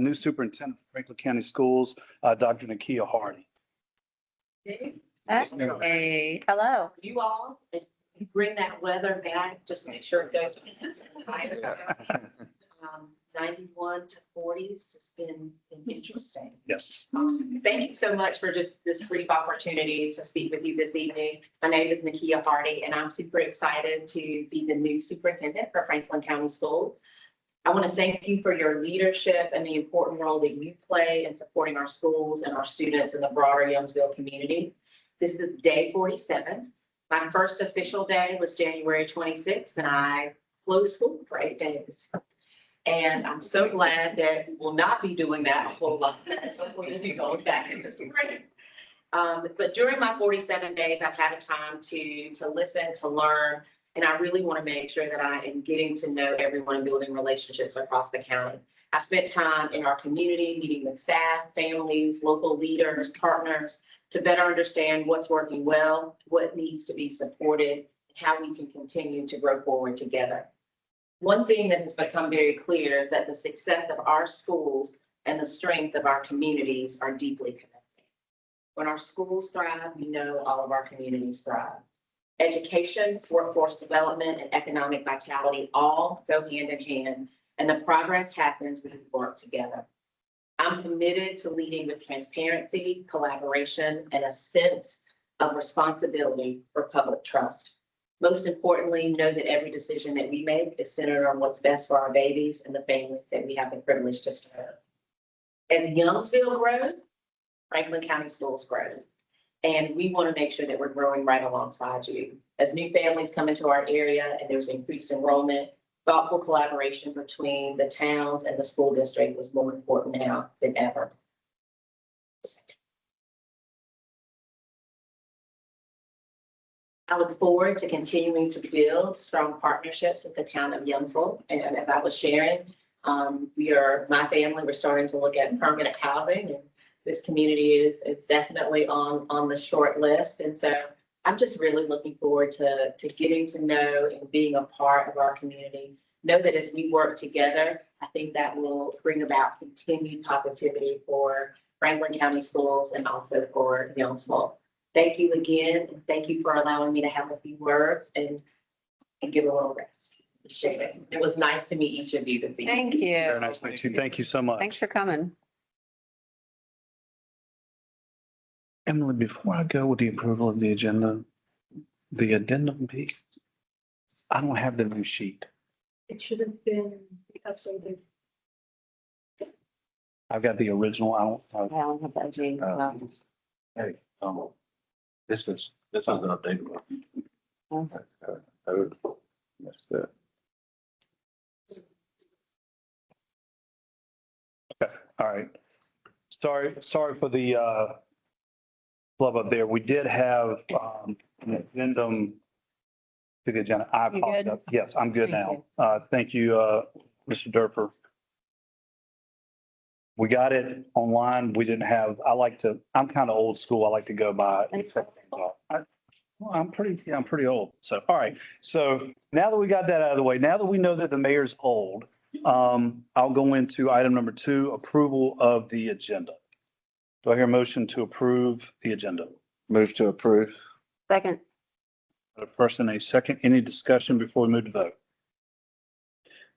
new superintendent for Franklin County Schools, Dr. Nakia Hardy. Hey, hello. You all, if you bring that weather back, just make sure it goes. 91 to 40s. It's been interesting. Yes. Thank you so much for just this brief opportunity to speak with you this evening. My name is Nakia Hardy, and I'm super excited to be the new superintendent for Franklin County Schools. I want to thank you for your leadership and the important role that you play in supporting our schools and our students in the broader Youngsville community. This is day 47. My first official day was January 26th, and I closed school for 8 days. And I'm so glad that we'll not be doing that a whole lot. So we'll be going back into spring. But during my 47 days, I've had a time to listen, to learn, and I really want to make sure that I am getting to know everyone and building relationships across the county. I spent time in our community, meeting with staff, families, local leaders, partners, to better understand what's working well, what needs to be supported, and how we can continue to grow forward together. One thing that has become very clear is that the success of our schools and the strength of our communities are deeply connected. When our schools thrive, we know all of our communities thrive. Education, workforce development, and economic vitality all go hand in hand, and the progress happens when we work together. I'm committed to leading with transparency, collaboration, and a sense of responsibility for public trust. Most importantly, know that every decision that we make is centered on what's best for our babies and the families that we have the privilege to serve. As Youngsville grows, Franklin County Schools grows. And we want to make sure that we're growing right alongside you. As new families come into our area and there's increased enrollment, thoughtful collaboration between the towns and the school district is more important now than ever. I look forward to continuing to build strong partnerships with the town of Youngsville. And as I was sharing, my family, we're starting to look at permanent housing, and this community is definitely on the short list. And so I'm just really looking forward to getting to know and being a part of our community. Know that as we work together, I think that will bring about continued positivity for Franklin County Schools and also for Youngsville. Thank you again, and thank you for allowing me to have a few words and get a little rest. Appreciate it. It was nice to meet each of you this evening. Thank you. Very nice to meet you. Thank you so much. Thanks for coming. Emily, before I go with the approval of the agenda, the addendum piece, I don't have the new sheet. It should have been updated. I've got the original. I don't have that, Gene. Well, Hey, this is the updated one. That's it. Okay, all right. Sorry for the flub up there. We did have an addendum to the agenda. I You good? apologize. Yes, I'm good Thank now. Thank you, Mr. Durper. We got it online. We didn't have, I'm kind of old school. I like to go by. I'm pretty old. So, all right. So now that we got that out of the way, now that we know that the mayor's old, I'll go into item number 2, approval of the agenda. Do I hear a motion to approve the agenda? Move to approve. second. A first and a second. Any discussion before we move to vote?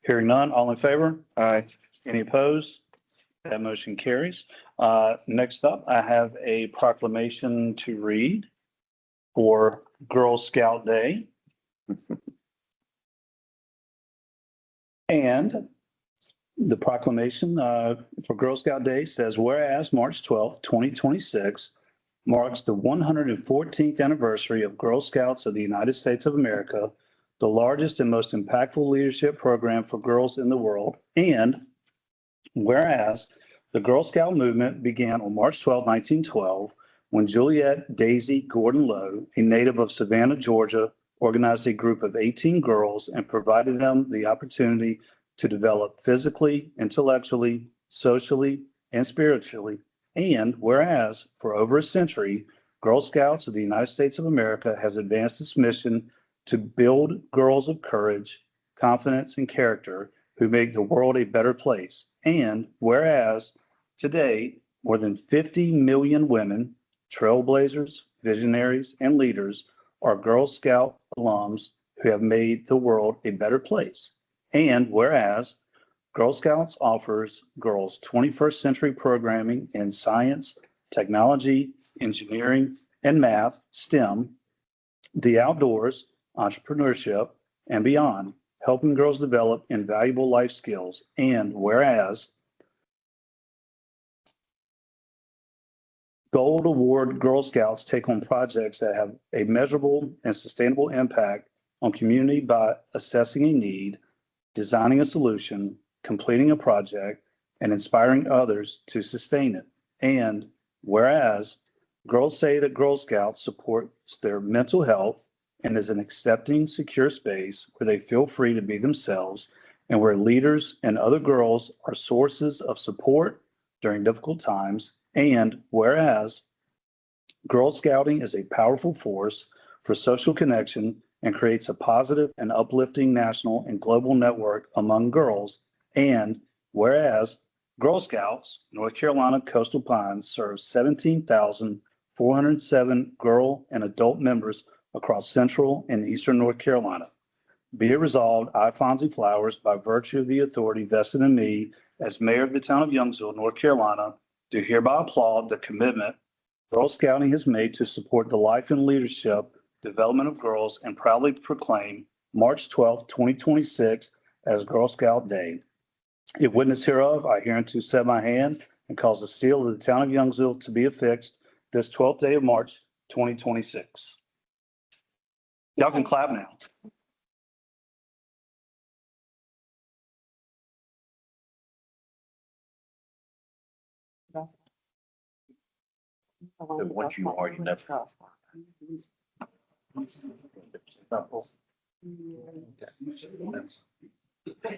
Hearing none. All in favor? Aye. Any opposed? That motion carries. Next up, I have a proclamation to read for Girl Scout Day. And the proclamation for Girl Scout Day says, whereas March 12th, 2026 marks the 114th anniversary of Girl Scouts of the United States of America, the largest and most impactful leadership program for girls in the world. And whereas the Girl Scout movement began on March 12, 1912, when Juliet Daisy Gordon Lowe, a native of Savannah, Georgia, organized a group of 18 girls and provided them the opportunity to develop physically, intellectually, socially, and spiritually. And whereas for over a century, Girl Scouts of the United States of America has advanced its mission to build girls of courage, confidence, and character who make the world a better place. And whereas today, more than 50 million women, trailblazers, visionaries, and leaders are Girl Scout alums who have made the world a better place. And whereas Girl Scouts offers girls 21st century programming in science, technology, engineering, and math, STEM, the outdoors, entrepreneurship, and beyond, helping girls develop invaluable life skills. And whereas Gold Award Girl Scouts take on projects that have a measurable and sustainable impact on community by assessing a need, designing a solution, completing a project, and inspiring others to sustain it. And whereas girls say that Girl Scouts supports their mental health and is an accepting, secure space where they feel free to be themselves and where leaders and other girls are sources of support during difficult times. And whereas Girl Scouting is a powerful force for social connection and creates a positive and uplifting national and global network among girls. And whereas Girl Scouts, North Carolina Coastal Pines serves 17,407 girl and adult members across central and eastern North Carolina. Be it resolved, I, Fonzie Flowers, by virtue of the authority vested in me as mayor of the town of Youngsville, North Carolina, do hereby applaud the commitment Girl Scouting has made to support the life and leadership development of girls and proudly proclaim March 12th, 2026 as Girl Scout Day. In witness hereof, I hereunto set my hand and cause the seal of the town of Youngsville to be affixed this 12th day of March, 2026. Y'all can clap now. Once you are, you never. Thank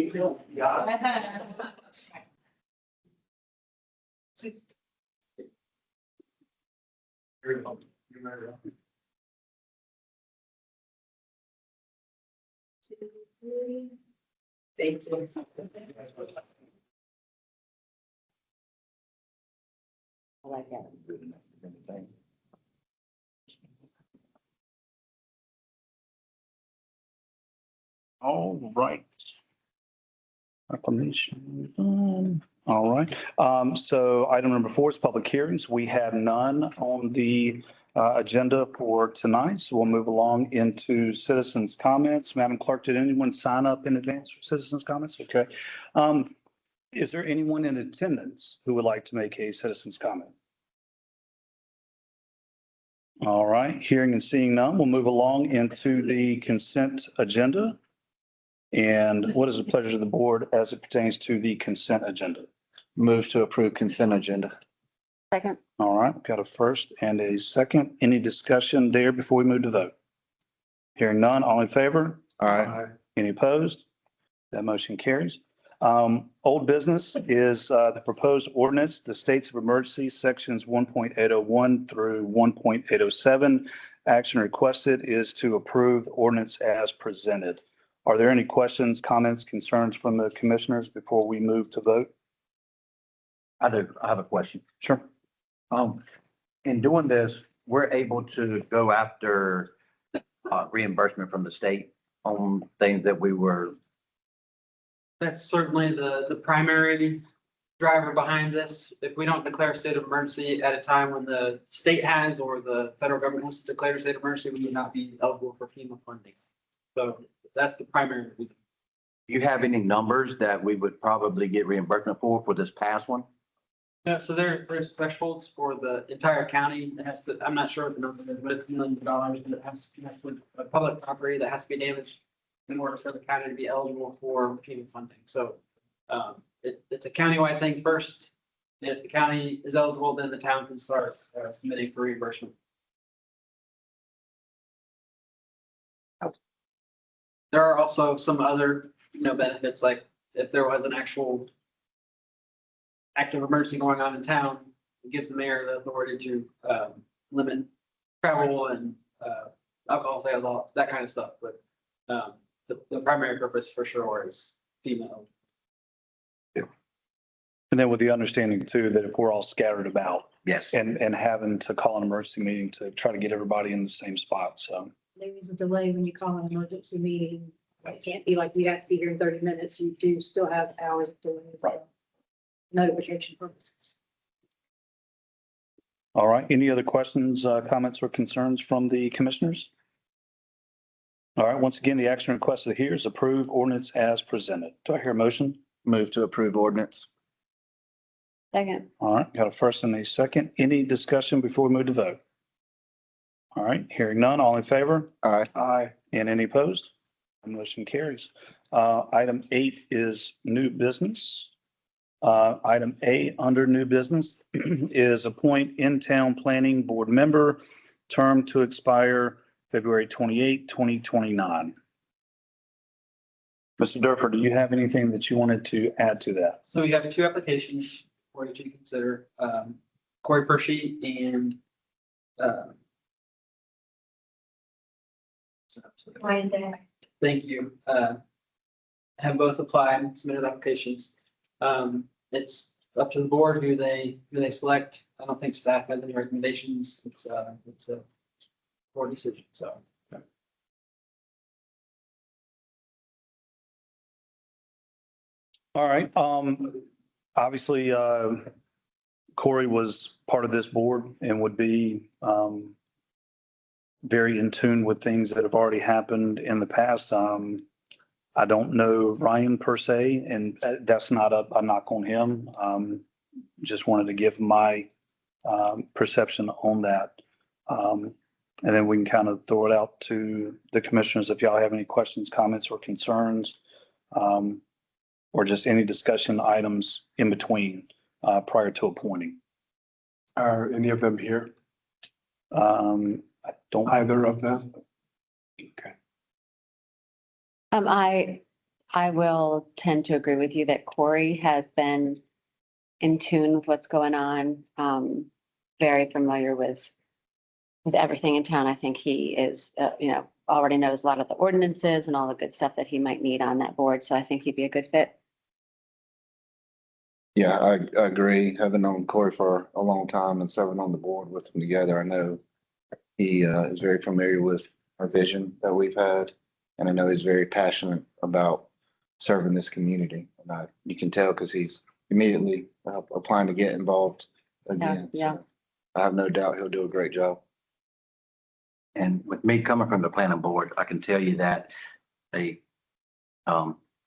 you. I like that. All right. Acclamation. All right. So item number 4 is public hearings. We have none on the agenda for tonight. So we'll move along into citizens' comments. Madam Clerk, did anyone sign up in advance for citizens' comments? Okay. Is there anyone in attendance who would like to make a citizens' comment? All right. Hearing and seeing none, we'll move along into the consent agenda. And what is the pleasure of the board as it pertains to the consent agenda? Move to approve consent agenda. Second. All right, got a first and a second. Any discussion there before we move to vote? Hearing none, all in favor? Aye. Any opposed? That motion carries. Old business is the proposed ordinance, the states of emergency, sections 1.801 through 1.807. Action requested is to approve the ordinance as presented. Are there any questions, comments, concerns from the commissioners before we move to vote? I do. I have a question. Sure. In doing this, we're able to go after reimbursement from the state on things that we were. That's certainly the primary driver behind this. If we don't declare a state of emergency at a time when the state has or the federal government has declared a state of emergency, we would not be eligible for FEMA funding. So that's the primary reason. Do you have any numbers that we would probably get reimbursement for this past one? Yeah, so there's thresholds for the entire county. It has to, I'm not sure what the number is, but it's millions of dollars, but it has to a public property that has to be damaged in order for the county to be eligible for FEMA funding. So it's a countywide thing first. If the county is eligible, then the town can start submitting for reimbursement. There are also some other, benefits like if there was an actual active emergency going on in town, it gives the mayor the authority to limit travel and alcohol sales, that kind of stuff. But the primary purpose for sure is female. And then with the understanding too, that if we're all scattered about Yes. and having to call an emergency meeting to try to get everybody in the same spot, so. There is a delay when you call an emergency meeting. It can't be like, we have to be here in 30 minutes. You do still have hours of delay. Right. Notification purposes. All right, any other questions, comments or concerns from the commissioners? All right, once again, the action requested here is approve ordinance as presented. Do I hear a motion? Move to approve ordinance. Second. All right, got a first and a second. Any discussion before we move to vote? All right, hearing none, all in favor? Aye. Aye. And any opposed? The motion carries. Item 8 is new business. Item A under new business is appoint in-town planning board member, term to expire February 28, 2029. Mr. Durford, do you have anything that you wanted to add to that? So we have two applications for you to consider, Corey Pershey and thank you. Have both applied and submitted applications. It's up to the board who they select. I don't think staff has any recommendations. It's a board decision, so. All right, obviously, Corey was part of this board and would be, very in tune with things that have already happened in the past. I don't know Ryan per se, and that's not a knock on him. Just wanted to give my, perception on that. And then we can kind of throw it out to the commissioners if y'all have any questions, comments or concerns. Or just any discussion items in between, prior to appointing. Are any of them here? I don't. Either of them? Okay. I will tend to agree with you that Corey has been in tune with what's going on. Very familiar with everything in town. I think he is, already knows a lot of the ordinances and all the good stuff that he might need on that board. So I think he'd be a good fit. Yeah, I agree. Having known Corey for a long time and serving on the board with him together, I know he is very familiar with our vision that we've had. And I know he's very passionate about serving this community. And you can tell because he's immediately applying to get involved again. Yeah. So I have no doubt he'll do a great job. And with me coming from the planning board, I can tell you that a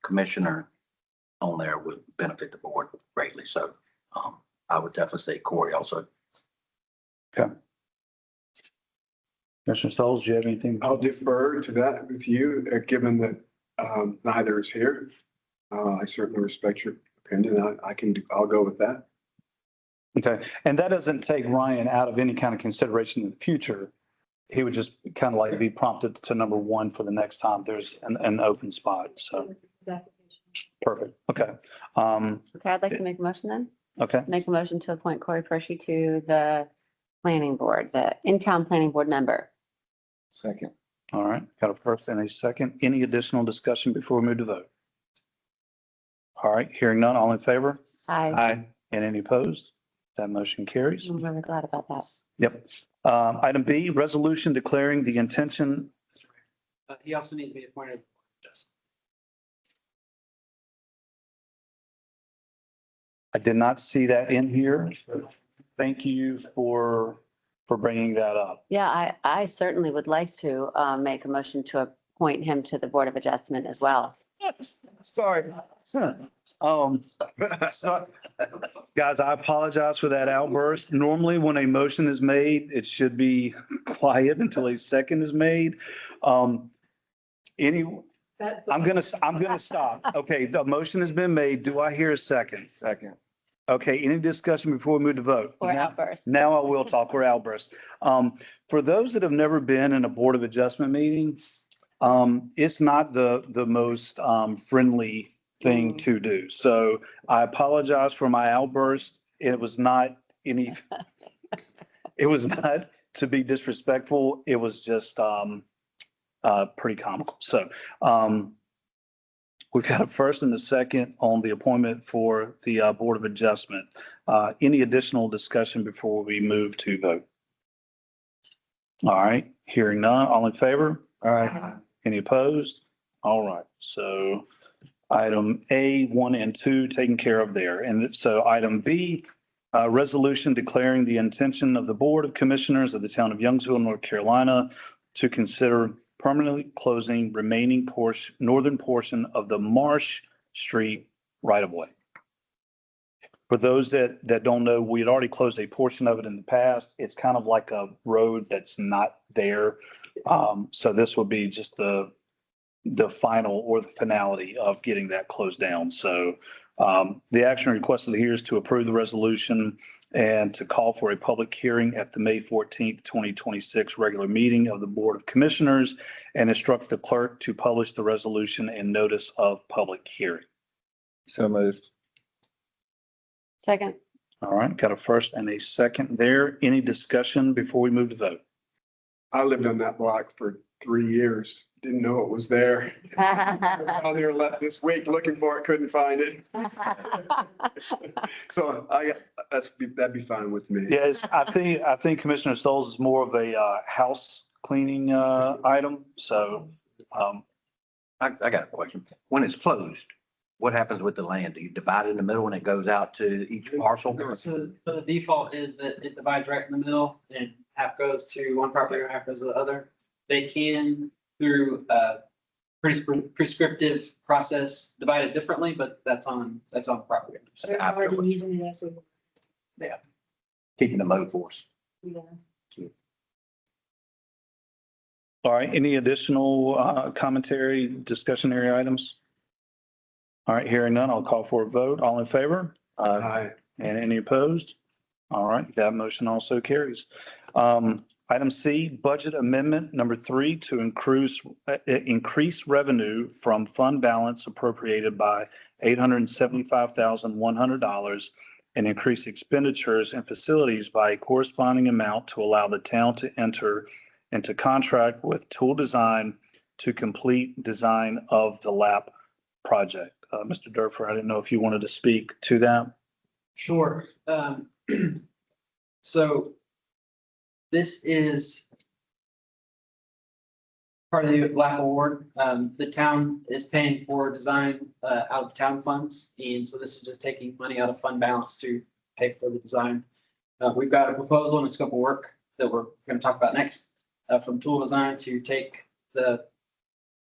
commissioner on there would benefit the board greatly. So I would definitely say Corey also. Commissioner Stoles, do you have anything? I'll defer to that with you, given that neither is here. I certainly respect your opinion. I'll go with that. Okay, and that doesn't take Ryan out of any kind of consideration in the future. He would just kind of like be prompted to number one for the next time there's an open spot. So, perfect. Okay. Okay, I'd like to make a motion then. Okay, Make a motion to appoint Corey Pershey to the planning board, the in-town planning board member. Second. all right. Got a first and a second. Any additional discussion before we move to vote? All right, hearing none, all in favor? Aye. And any opposed? That motion carries. I'm really glad about that. Yep. Item B, resolution declaring the intention. He also needs to be appointed. I did not see that in here. So thank you for bringing that up. Yeah, I certainly would like to make a motion to appoint him to the Board of Adjustment as well. Sorry. So, guys, I apologize for that outburst. Normally, when a motion is made, it should be quiet until a second is made. I'm gonna stop. Okay, the motion has been made. Do I hear a second? Second. Okay, any discussion before we move to vote? Or outburst. Now I will talk or outburst. For those that have never been in a Board of Adjustment meeting, it's not the most friendly thing to do. So I apologize for my outburst. It was not any, it was not to be disrespectful. It was just pretty comical. So we've got a first and a second on the appointment for the Board of Adjustment. Any additional discussion before we move to vote? All right, hearing none, all in favor? All right. Any opposed? All right, so item A, 1 and 2 taken care of there. And so item B, resolution declaring the intention of the Board of Commissioners of the town of Youngsville, North Carolina, to consider permanently closing remaining northern portion of the Marsh Street right-of-way. For those that don't know, we had already closed a portion of it in the past. It's kind of like a road that's not there. So this will be just the final or the finality of getting that closed down. So the action requested here is to approve the resolution and to call for a public hearing at the May 14th, 2026 regular meeting of the Board of Commissioners and instruct the clerk to publish the resolution and notice of public hearing. So moved. Second. All right, got a first and a second there. Any discussion before we move to vote? I lived on that block for 3 years. Didn't know it was there. Out there this week looking for it, couldn't find it. So that'd be fine with me. Yes, I think Commissioner Stoles is more of a house cleaning item. So I got a question. When it's closed, what happens with the land? Do you divide it in the middle and it goes out to each parcel? So the default is that it divides right in the middle and half goes to one property or half goes to the other. They can, through a prescriptive process, divide it differently, but that's on the property owners. They're already using it as a, Keeping the mode force. yeah. all right, any additional commentary, discussionary items? All right, hearing none, I'll call for a vote. All in favor? Aye. And any opposed? All right, that motion also carries. Item C, budget amendment number 3 to increase revenue from fund balance appropriated by $875,100 and increase expenditures and facilities by a corresponding amount to allow the town to enter into contract with Tool Design to complete design of the LAP project. Mr. Durford, I didn't know if you wanted to speak to that. Sure. So this is part of the LAP award. The town is paying for design out of town funds. And so this is just taking money out of fund balance to pay for the design. We've got a proposal and a scope of work that we're going to talk about next from Tool Design to take the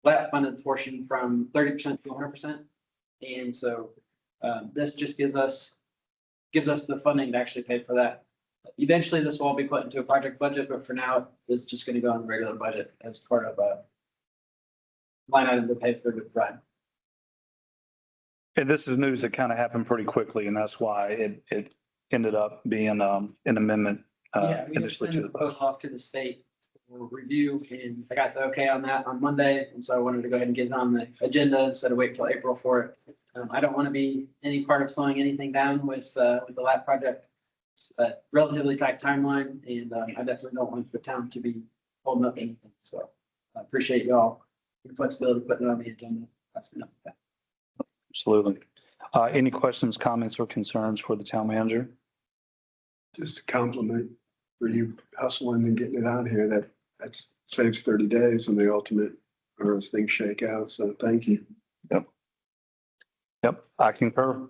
LAP funded portion from 30% to 100%. And so this just gives us the funding to actually pay for that. Eventually, this will all be put into a project budget, but for now, it's just going to go on the regular budget as part of a line item to pay for the design. And this is news that kind of happened pretty quickly, and that's why it ended up being an amendment Yeah, we just initially sent to the the post off to the state for review, and I got the okay on that on Monday, and so I wanted to go ahead and get it on the agenda instead of wait till April for it. I don't want to be any part of slowing anything down with the lab project. It's a relatively tight timeline, and I definitely don't want the town to be holding up anything. So I appreciate y'all your flexibility putting it on the agenda. That's enough. Absolutely. Any questions, comments, or concerns for the town manager? Just a compliment for you hustling and getting it out here. That saves 30 days on the ultimate, or as things shake out. So thank you. Yep, I concur.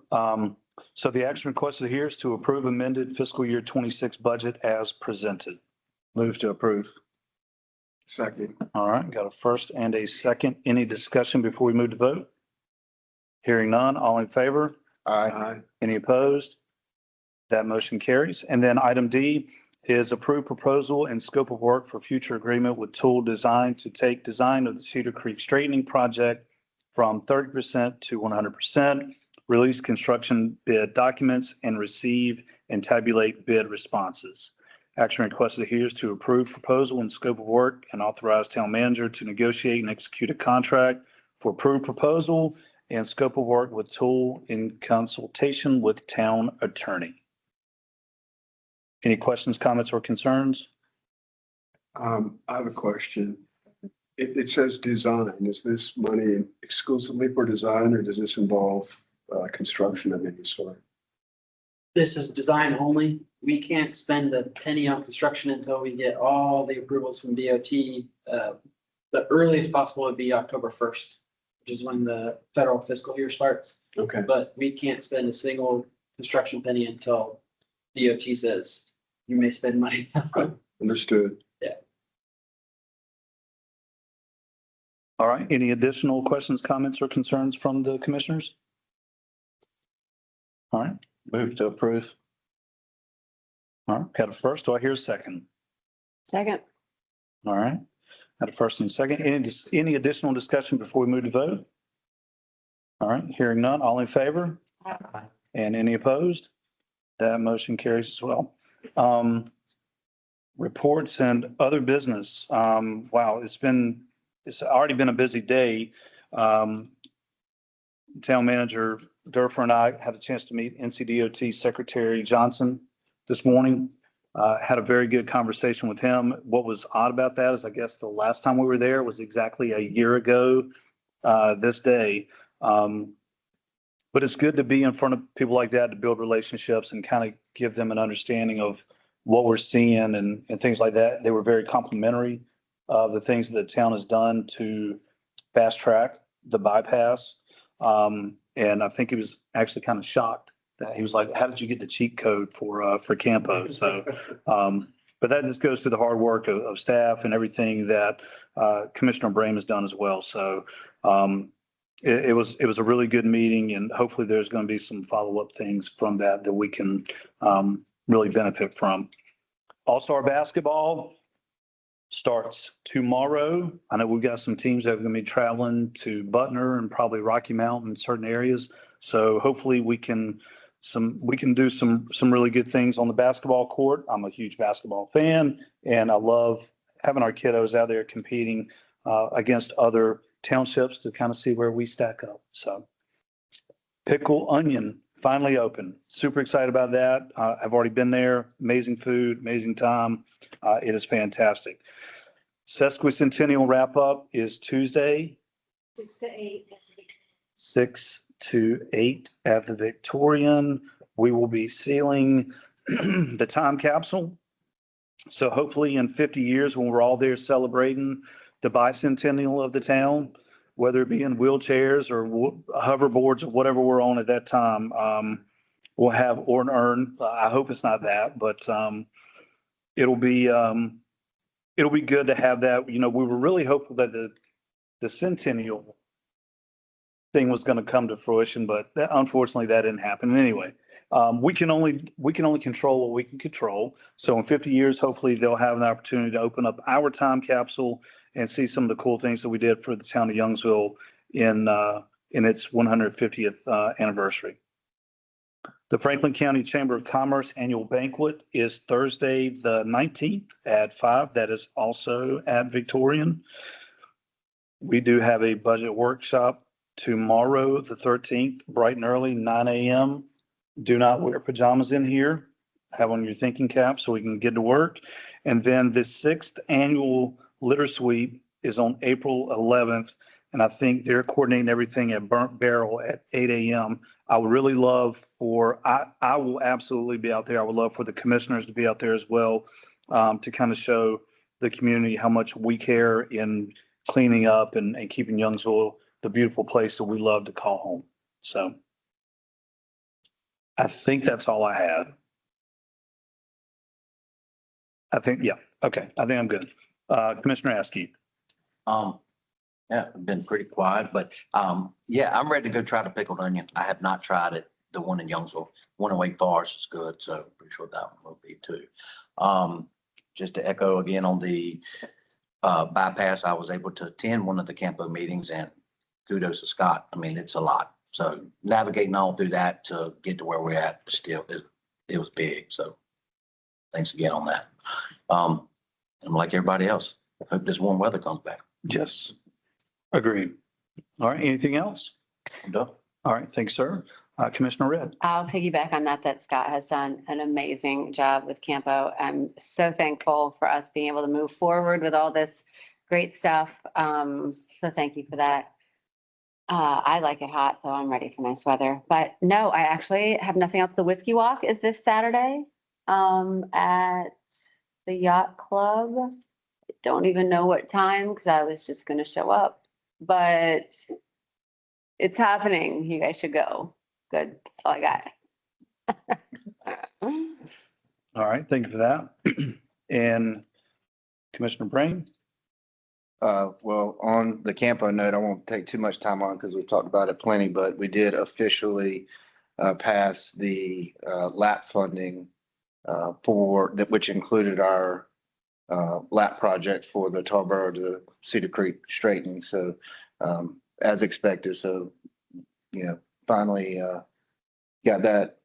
So the action requested here is to approve amended fiscal year 26 budget as presented. Move to approve. Second. All right, got a first and a second. Any discussion before we move to vote? Hearing none, all in favor? Aye. Any opposed? That motion carries. And then item D is approved proposal and scope of work for future agreement with Tool Design to take design of the Cedar Creek straightening project from 30% to 100%, release construction bid documents, and receive and tabulate bid responses. Action requested here is to approve proposal and scope of work and authorize town manager to negotiate and execute a contract for approved proposal and scope of work with tool in consultation with town attorney. Any questions, comments, or concerns? I have a question. It says design. Is this money exclusively for design or does this involve construction of any sort? This is design only. We can't spend a penny on construction until we get all the approvals from DOT. The earliest possible would be October 1st, which is when the federal fiscal year starts. Okay, But we can't spend a single construction penny until DOT says you may spend money. understood. All right, any additional questions, comments, or concerns from the commissioners? All right, Move to approve. all right, got a first. Do I hear a second? Second. All right, got a first and second. Any additional discussion before we move to vote? All right, hearing none, all in favor? And any opposed? That motion carries as well. Reports and other business. Wow, it's already been a busy day. Town manager Durfer and I had a chance to meet NCDOT Secretary Johnson this morning. Had a very good conversation with him. What was odd about that is I guess the last time we were there was exactly a year ago this day. But it's good to be in front of people like that to build relationships and kind of give them an understanding of what we're seeing and things like that. They were very complimentary of the things that the town has done to fast track the bypass. And I think he was actually kind of shocked that he was like, how did you get the cheat code for Campo? So, but that just goes to the hard work of staff and everything that Commissioner Brame has done as well. So it was a really good meeting, and hopefully there's going to be some follow-up things from that we can really benefit from. All-Star basketball starts tomorrow. I know we've got some teams that are going to be traveling to Butner and probably Rocky Mountain in certain areas. So hopefully we can do some really good things on the basketball court. I'm a huge basketball fan, and I love having our kiddos out there competing against other townships to kind of see where we stack up. So Pickle Onion finally open. Super excited about that. I've already been there. Amazing food, amazing time. It is fantastic. Sesquicentennial wrap up is Tuesday, 6 to 8. 6 to 8 at the Victorian. We will be sealing the time capsule. So hopefully in 50 years, when we're all there celebrating the bicentennial of the town, whether it be in wheelchairs or hoverboards or whatever we're on at that time, we'll have or an urn. I hope it's not that, but it'll be good to have that. You know, we were really hopeful that the centennial thing was going to come to fruition, but unfortunately that didn't happen. Anyway, we can only control what we can control. So in 50 years, hopefully they'll have an opportunity to open up our time capsule and see some of the cool things that we did for the town of Youngsville in its 150th anniversary. The Franklin County Chamber of Commerce annual banquet is Thursday, the 19th at 5. That is also at Victorian. We do have a budget workshop tomorrow, the 13th, bright and early, 9 a.m. Do not wear pajamas in here. Have on your thinking cap so we can get to work. And then the 6th annual litter sweep is on April 11th. And I think they're coordinating everything at Burnt Barrel at 8 a.m. I would really love I will absolutely be out there. I would love for the commissioners to be out there as well, to kind of show the community how much we care in cleaning up and keeping Youngsville the beautiful place that we love to call home. So I think that's all I had. Yeah. Okay. I think I'm good. Commissioner Askey. Yeah, I've been pretty quiet, but yeah, I'm ready to go try the pickled onion. I have not tried it. The one in Youngsville, one in Wake Forest is good, so I'm pretty sure that one will be too. Just to echo again on the bypass, I was able to attend one of the Campo meetings, and kudos to Scott. I mean, it's a lot. So navigating all through that to get to where we're at, still, it was big. So thanks again on that. I'm like everybody else. Hope this warm weather comes back. Yes. Agreed. All right. Anything else? I'm done. All right, thanks, sir. Commissioner Red. I'll piggyback on that, that Scott has done an amazing job with Campo. I'm so thankful for us being able to move forward with all this great stuff. So thank you for that. I like it hot, so I'm ready for nice weather. But no, I actually have nothing else. The Whiskey Walk is this Saturday at the Yacht Club. I don't even know what time because I was just going to show up, but it's happening. You guys should go. Good. That's all I got. All right, thank you for that. And Commissioner Brain. Well, on the Campo note, I won't take too much time on because we've talked about it plenty, but we did officially pass the LAP funding for that, which included our LAP project for the Tarboro to Cedar Creek straightening. So as expected, so, finally got that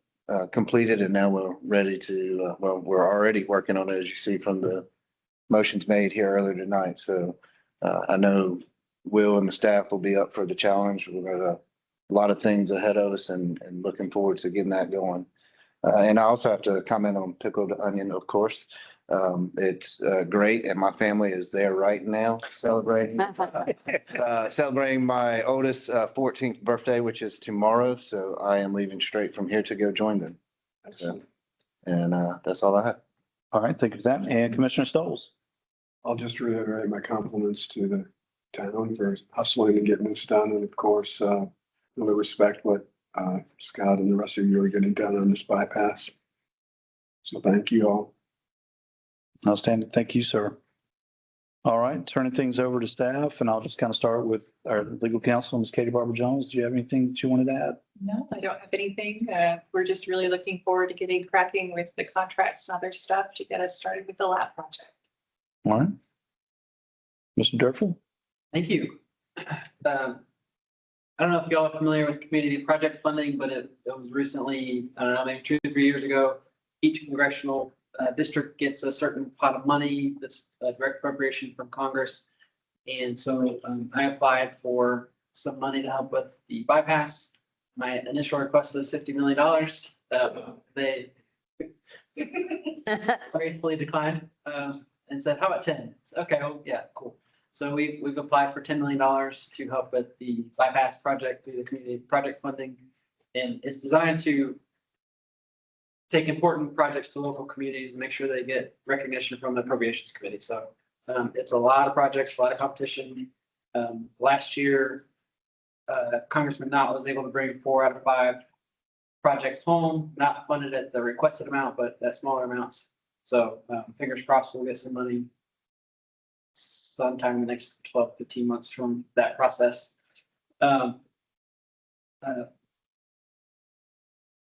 completed, and now we're ready to, we're already working on it, as you see from the motions made here earlier tonight. So I know Will and the staff will be up for the challenge. We've got a lot of things ahead of us and looking forward to getting that going. And I also have to comment on pickled onion, of course. It's great, and my family is there right now celebrating my oldest 14th birthday, which is tomorrow. So I am leaving straight from here to go join them. Excellent. And that's all I have. All right, thank you for that. And Commissioner Stoles. I'll just reiterate my compliments to the town for hustling and getting this done. And of course, really respect what Scott and the rest of you are getting done on this bypass. So thank you all. Outstanding. Thank you, sir. All right, turning things over to staff, and I'll just kind of start with our legal counsel, Ms. Katie Barber Jones. Do you have anything that you wanted to add? No, I don't have anything. We're just really looking forward to getting cracking with the contracts and other stuff to get us started with the lab project. All right. Mr. Durfee? Thank you. I don't know if y'all are familiar with community project funding, but it was recently, I don't know, maybe 2 to 3 years ago, each congressional district gets a certain pot of money that's a direct appropriation from Congress. And so I applied for some money to help with the bypass. My initial request was $50 million. They gracefully declined and said, how about 10? Okay, well, yeah, cool. So we've applied for $10 million to help with the bypass project through the community project funding. And it's designed to take important projects to local communities and make sure they get recognition from the appropriations committee. So it's a lot of projects, a lot of competition. Last year, Congressman Knott was able to bring 4 out of 5 projects home, not funded at the requested amount, but at smaller amounts. So fingers crossed we'll get some money sometime in the next 12, 15 months from that process.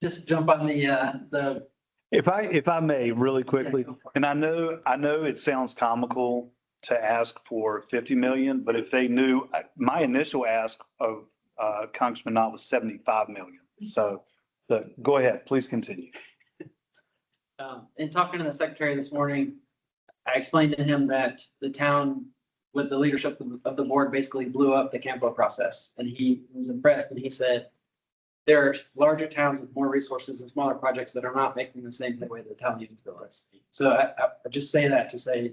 Just jump on the. If I may, really quickly, and I know it sounds comical to ask for 50 million, but if they knew, my initial ask of Congressman Knott was 75 million. So go ahead, please continue. In talking to the secretary this morning, I explained to him that the town, with the leadership of the board, basically blew up the Campo process, and he was impressed. And he said, there are larger towns with more resources and smaller projects that are not making the same headway that the town of Youngsville is. So I just say that to say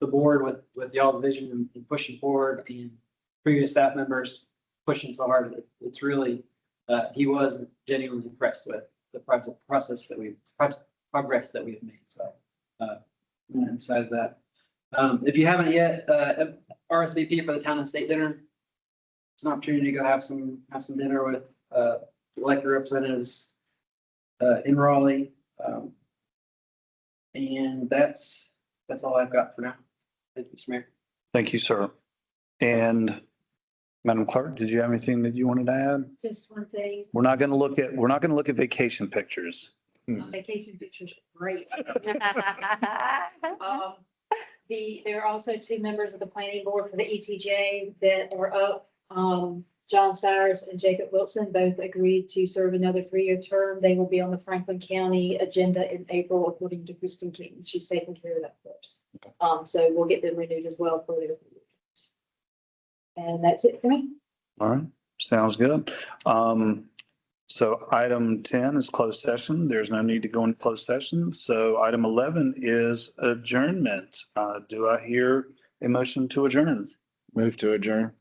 the board with y'all's vision and pushing forward, and previous staff members pushing so hard, it's really, he was genuinely impressed with the progress that we've made. So I'm gonna emphasize that. If you haven't yet, RSVP for the town and state dinner. It's an opportunity to go have some dinner with elected representatives in Raleigh. And that's all I've got for now. Thank you, Mr. Mayor. Thank you, sir. And Madam Clerk, did you have anything that you wanted to add? Just one thing, We're not going to look at vacation pictures. vacation pictures are great. There are also 2 members of the planning board for the ETJ that are up. John Cyrus and Jacob Wilson both agreed to serve another 3-year term. They will be on the Franklin County agenda in April, according to Kristen King. She's taking care of that for us. Okay. So we'll get them renewed as well for their 3-year terms. And that's it for me. All right. Sounds good. So item 10 is closed session. There's no need to go into closed session. So item 11 is adjournment. Do I hear a motion to adjourn? Move to adjourn.